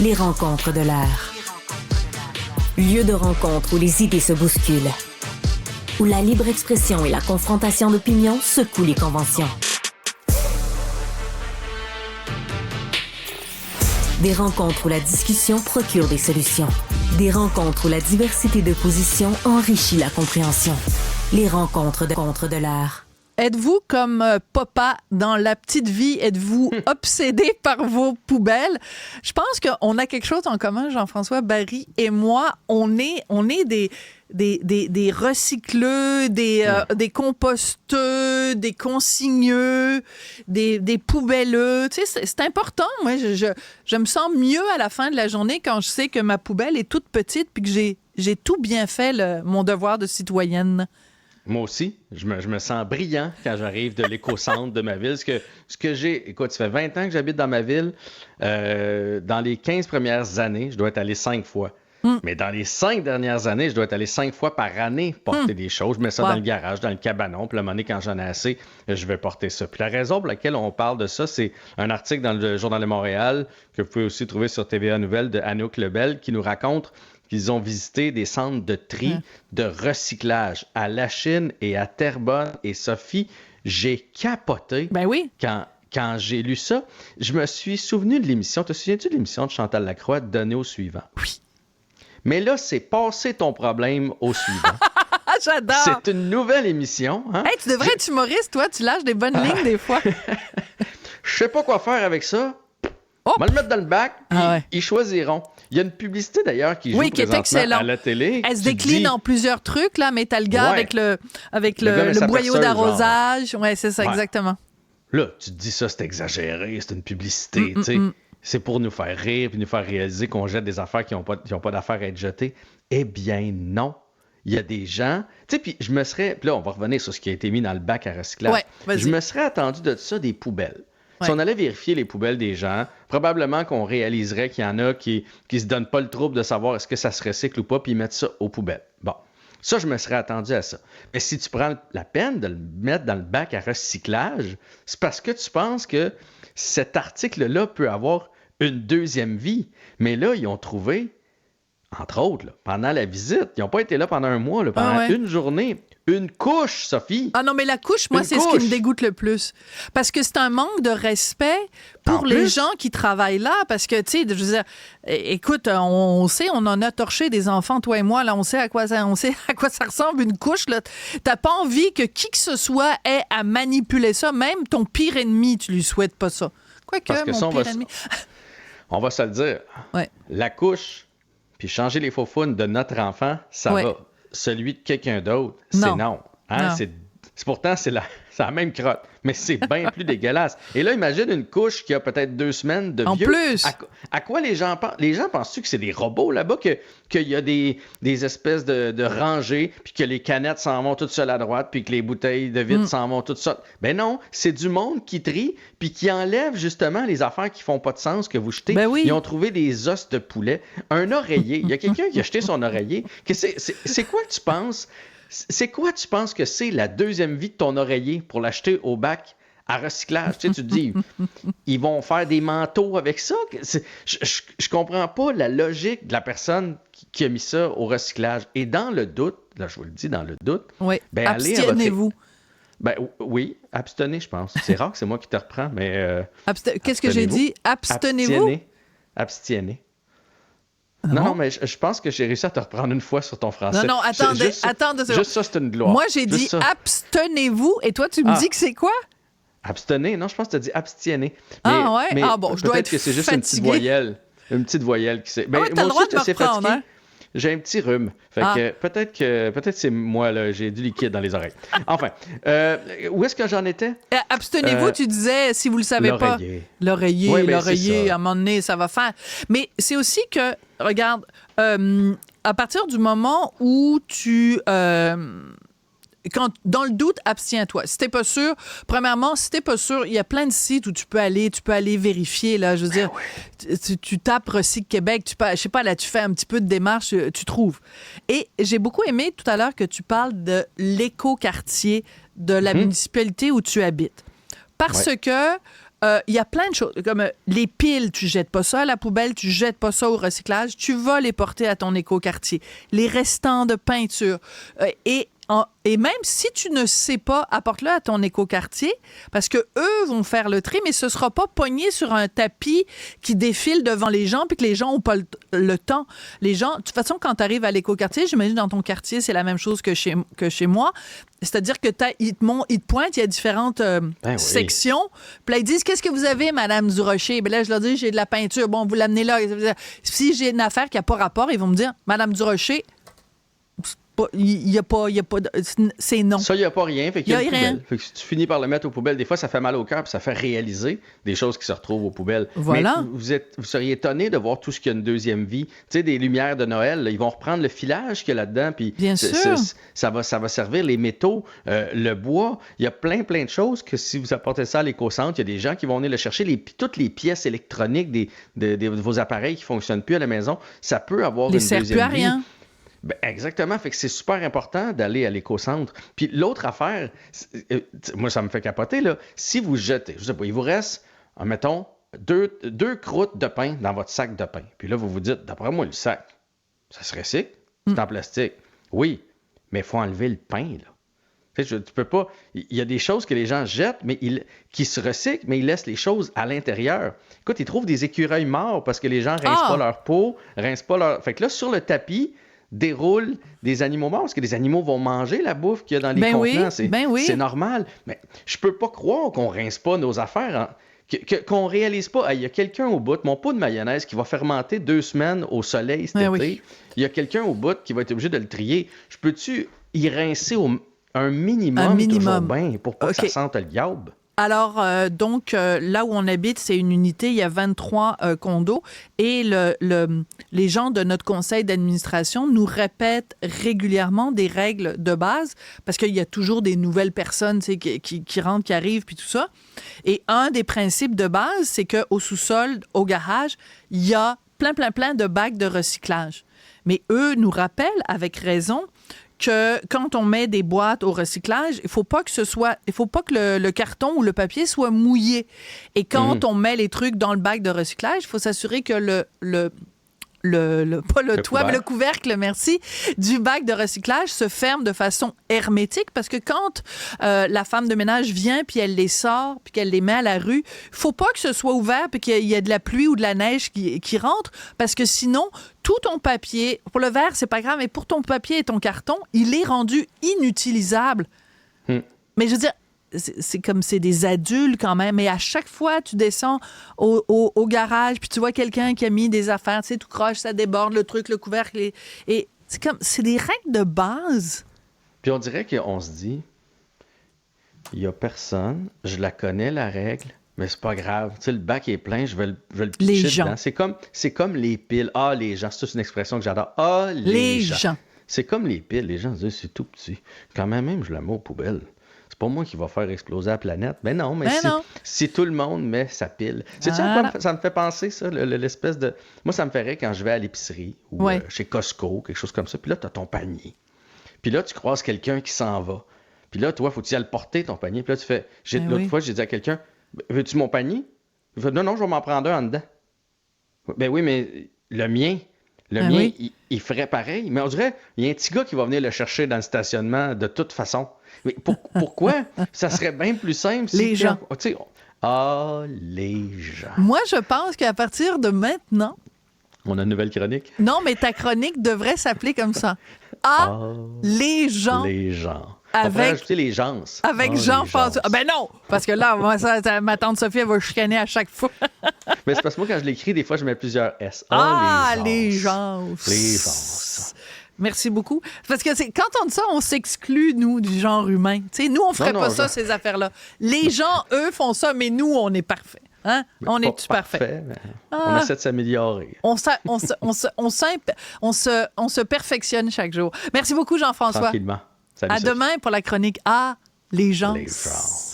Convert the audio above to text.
Les rencontres de l'heure. Lieu de rencontre où les idées se bousculent. Où la libre expression et la confrontation d'opinions secouent les conventions. Des rencontres où la discussion procure des solutions. Des rencontres où la diversité de positions enrichit la compréhension. Les rencontres de l'heure. Êtes-vous comme papa dans La Petite Vie? Êtes-vous obsédé par vos poubelles? Je pense qu'on a quelque chose en commun, Jean-François Barry et moi. On est des recycleux, des composteux, des consigneux, des poubelleux. Tu sais, c'est important. Moi, je me sens mieux à la fin de la journée quand je sais que ma poubelle est toute petite puis que j'ai tout bien fait mon devoir de citoyenne. Moi aussi, je me sens brillant quand j'arrive de l'éco-centre de ma ville. Écoute, ça fait 20 ans que j'habite dans ma ville. Dans les 15 premières années, je dois être allé 5 fois. Mais dans les 5 dernières années, je dois être allé 5 fois par année porter des choses. Je mets ça dans le garage, dans le cabanon. Puis à un moment donné, quand j'en ai assez, je vais porter ça. Puis la raison pour laquelle on parle de ça, c'est un article dans le Journal de Montréal que vous pouvez aussi trouver sur TVA Nouvelles de Anouk Lebel qui nous raconte qu'ils ont visité des centres de tri, de recyclage à Lachine et à Terrebonne. Et Sophie, j'ai capoté quand j'ai lu ça. Je me suis souvenu de l'émission. Te souviens-tu de l'émission de Chantal Lacroix, Donner au suivant? Oui. Mais là, c'est passer ton problème au suivant. J'adore! C'est une nouvelle émission. Hein? Hey, tu devrais être humoriste, toi. Tu lâches des bonnes lignes des fois. Je sais pas quoi faire avec ça. Oh! On va le mettre dans le bac, puis ils choisiront. Il y a une publicité d'ailleurs qui joue présentement à la télé. Elle se décline en plusieurs trucs, là, mais t'as le gars avec le boyau d'arrosage. Genre. Ouais, c'est ça, exactement. Là, tu te dis ça, c'est exagéré, c'est une publicité, tu sais. C'est pour nous faire rire puis nous faire réaliser qu'on jette des affaires qui n'ont pas d'affaires à être jetées. Eh bien, non. Il y a des gens... Tu sais, puis je me serais... Puis là, on va revenir sur ce qui a été mis dans le bac à recyclage. Ouais, vas-y. Je me serais attendu de ça des poubelles. Si on allait vérifier les poubelles des gens, probablement qu'on réaliserait qu'il y en a qui se donnent pas le trouble de savoir est-ce que ça se recycle ou pas, puis ils mettent ça aux poubelles. Bon, ça, je me serais attendu à ça. Mais si tu prends la peine de le mettre dans le bac à recyclage, c'est parce que tu penses que cet article-là peut avoir une deuxième vie. Mais là, ils ont trouvé, entre autres, là, pendant la visite, ils n'ont pas été là pendant un mois, là, pendant une journée, une couche, Sophie. Ah non, mais la couche, moi, c'est ce qui me dégoûte le plus. Parce que c'est un manque de respect pour les gens qui travaillent là. Parce que, tu sais, je veux dire, écoute, on sait, on en a torché des enfants, toi et moi, là, on sait à quoi ça ressemble une couche, là. T'as pas envie que qui que ce soit ait à manipuler ça. Même ton pire ennemi, tu lui souhaites pas ça. Quoique, mon pire ennemi... On va se le dire. Ouais. La couche, puis changer les faufounes de notre enfant, ça va. Celui de quelqu'un d'autre, c'est non. Hein? Non. Pourtant, c'est la même crotte, mais c'est bien plus dégueulasse. Et là, imagine une couche qui a peut-être 2 semaines de vieux. En plus! À quoi les gens pensent? Les gens pensent-tu que c'est des robots là-bas, qu'il y a des espèces de rangées, puis que les canettes s'en vont toutes seules à droite, puis que les bouteilles de vitre s'en vont toutes seules? Ben non, c'est du monde qui trie, puis qui enlève justement les affaires qui font pas de sens que vous jetez. Ben oui. Ils ont trouvé des os de poulet, un oreiller. Il y a quelqu'un qui a jeté son oreiller. C'est quoi tu penses? C'est quoi tu penses que c'est la deuxième vie de ton oreiller pour l'acheter au bac à recyclage? Tu sais, tu te dis, ils vont faire des manteaux avec ça? Je comprends pas la logique de la personne qui a mis ça au recyclage. Et dans le doute, là je vous le dis, dans le doute, ben, abstenez-vous. Ben oui, abstenez, je pense. C'est rare que c'est moi qui te reprends, mais... Qu'est-ce que j'ai dit? Abstenez-vous? Abstiennez. Non, mais je pense que j'ai réussi à te reprendre une fois sur ton français. Non, attendez. Juste ça, c'est une gloire. Moi, j'ai dit abstenez-vous, et toi, tu me dis que c'est quoi? Abstenez. Non, je pense que tu as dit abstiennez. Mais bon, je dois être peut-être que c'est juste fatiguée. une petite voyelle qui s'est... T'as le droit de me reprendre, hein? J'ai un petit rhume. Fait que peut-être c'est moi, là, j'ai du liquide dans les oreilles. Enfin, où est-ce que j'en étais? Abstenez-vous, tu disais, si vous le savez pas. L'oreiller. Oui, l'oreiller, à un moment donné, ça va faire. Mais c'est aussi que, regarde, à partir du moment où tu... dans le doute, abstiens-toi. Si t'es pas sûr, premièrement, si t'es pas sûr, il y a plein de sites où tu peux aller vérifier, là, je veux dire, tu tapes Recycle Québec, je sais pas, là, tu fais un petit peu de démarche, tu trouves. Et j'ai beaucoup aimé tout à l'heure que tu parles de l'éco-quartier de la municipalité où tu habites. Parce que il y a plein de choses. Comme les piles, tu jettes pas ça à la poubelle, tu jettes pas ça au recyclage, tu vas les porter à ton écoquartier. Les restants de peinture. Et même si tu ne sais pas, apporte-le à ton écoquartier parce que eux vont faire le tri, mais ce sera pas pogné sur un tapis qui défile devant les gens puis que les gens ont pas le temps. Les gens, de toute façon, quand tu arrives à l'écoquartier, j'imagine dans ton quartier, c'est la même chose que chez moi. C'est-à-dire que ils te pointent, il y a différentes sections. Puis là, ils disent, qu'est-ce que vous avez, Madame Durocher? Bien là, je leur dis, j'ai de la peinture. Bon, vous l'amenez là. Si j'ai une affaire qui n'a pas rapport, ils vont me dire, Madame Durocher, il y a pas c'est non. Ça, il n'y a pas rien. Fait qu'il y a une rien. poubelle. Fait que si tu finis par le mettre aux poubelles, des fois, ça fait mal au cœur puis ça fait réaliser des choses qui se retrouvent aux poubelles. Voilà. Mais vous seriez étonné de voir tout ce qui a une deuxième vie. Tu sais, des lumières de Noël, là, ils vont reprendre le filage qu'il y a là-dedans. Puis bien sûr. Ça va servir les métaux, le bois. Il y a plein de choses que si vous apportez ça à l'éco-centre, il y a des gens qui vont venir le chercher. Toutes les pièces électroniques de vos appareils qui ne fonctionnent plus à la maison, ça peut avoir une deuxième vie. Les sert plus à rien. Ben exactement. Fait que c'est super important d'aller à l'éco-centre. Puis l'autre affaire, moi, ça me fait capoter, là. Si vous jetez, je sais pas, il vous reste, mettons, deux croûtes de pain dans votre sac de pain. Puis là, vous vous dites, d'après moi, le sac, ça se recycle. C'est en plastique. Oui, mais il faut enlever le pain, là. Tu peux pas. Il y a des choses que les gens jettent, mais qui se recyclent, mais ils laissent les choses à l'intérieur. Écoute, ils trouvent des écureuils morts parce que les gens rincent pas leur peau, rincent pas leur. Fait que là, sur le tapis, déroulent des animaux morts parce que les animaux vont manger la bouffe qu'il y a dans les contenants. C'est normal. Mais je peux pas croire qu'on rince pas nos affaires. Hein. Qu'on réalise pas. Il y a quelqu'un au bout, mon pot de mayonnaise qui va fermenter 2 semaines au soleil cet été. Il y a quelqu'un au bout qui va être obligé de le trier. Je peux-tu y rincer un minimum toujours bien pour pas que ça sente le diable? Alors, donc, là où on habite, c'est une unité, il y a 23 condos et les gens de notre conseil d'administration nous répètent régulièrement des règles de base parce qu'il y a toujours des nouvelles personnes qui rentrent, qui arrivent, puis tout ça. Et un des principes de base, c'est qu'au sous-sol, au garage, il y a plein de bacs de recyclage. Mais eux nous rappellent, avec raison, que quand on met des boîtes au recyclage, il faut pas que le carton ou le papier soit mouillé. Et quand on met les trucs dans le bac de recyclage, il faut s'assurer que pas le toit, mais le couvercle, merci, du bac de recyclage se ferme de façon hermétique parce que quand la femme de ménage vient puis elle les sort puis qu'elle les met à la rue, il faut pas que ce soit ouvert puis qu'il y ait de la pluie ou de la neige qui rentre parce que sinon, tout ton papier, pour le verre, c'est pas grave, mais pour ton papier et ton carton, il est rendu inutilisable. Mais je veux dire, c'est des adultes quand même, mais à chaque fois, tu descends au garage, puis tu vois quelqu'un qui a mis des affaires, tu sais, tout croche, ça déborde, le truc, le couvercle, et c'est des règles de base. Puis on dirait qu'on se dit, il y a personne, je la connais, la règle, mais c'est pas grave. Tu sais, le bac est plein, je vais le pitcher dedans. C'est comme les piles. Ah, les gens, c'est une expression que j'adore. Ah, les gens. C'est comme les piles. Les gens se disent, c'est tout petit. Quand même, je la mets aux poubelles. C'est pas moi qui va faire exploser la planète. Mais non, si tout le monde met sa pile. C'est-tu à quoi ça me fait penser, ça, l'espèce de... Moi, ça me ferait quand je vais à l'épicerie ou chez Costco, quelque chose comme ça. Puis là, tu as ton panier. Puis là, tu croises quelqu'un qui s'en va. Puis là, toi, faut-tu y aller porter ton panier? Puis là, tu fais... L'autre fois, j'ai dit à quelqu'un, veux-tu mon panier? Il fait, non, je vais m'en prendre un en dedans. Ben oui, mais le mien, il ferait pareil. Mais on dirait, il y a un petit gars qui va venir le chercher dans le stationnement de toute façon. Mais pourquoi? Ça serait bien plus simple si... Les gens. Les gens. Moi, je pense qu'à partir de maintenant... On a une nouvelle chronique? Non, mais ta chronique devrait s'appeler comme ça. Les gens. Les gens. On pourrait ajouter les gens. Avec Jean-François. Ben non! Parce que là, moi, ma tante Sophie, elle va chicaner à chaque fois. Mais c'est parce que moi, quand je l'écris, des fois, je mets plusieurs S. Les gens. Les gens. Merci beaucoup. Parce que quand on dit ça, on s'exclut, nous, du genre humain. T'sais, nous, on ferait pas ça, ces affaires-là. Les gens, eux, font ça, mais nous, on est parfait. Hein? On est-tu parfait? On essaie de s'améliorer. On se perfectionne chaque jour. Merci beaucoup, Jean-François. Tranquillement. Salut, à demain pour la chronique les gens. Les gens.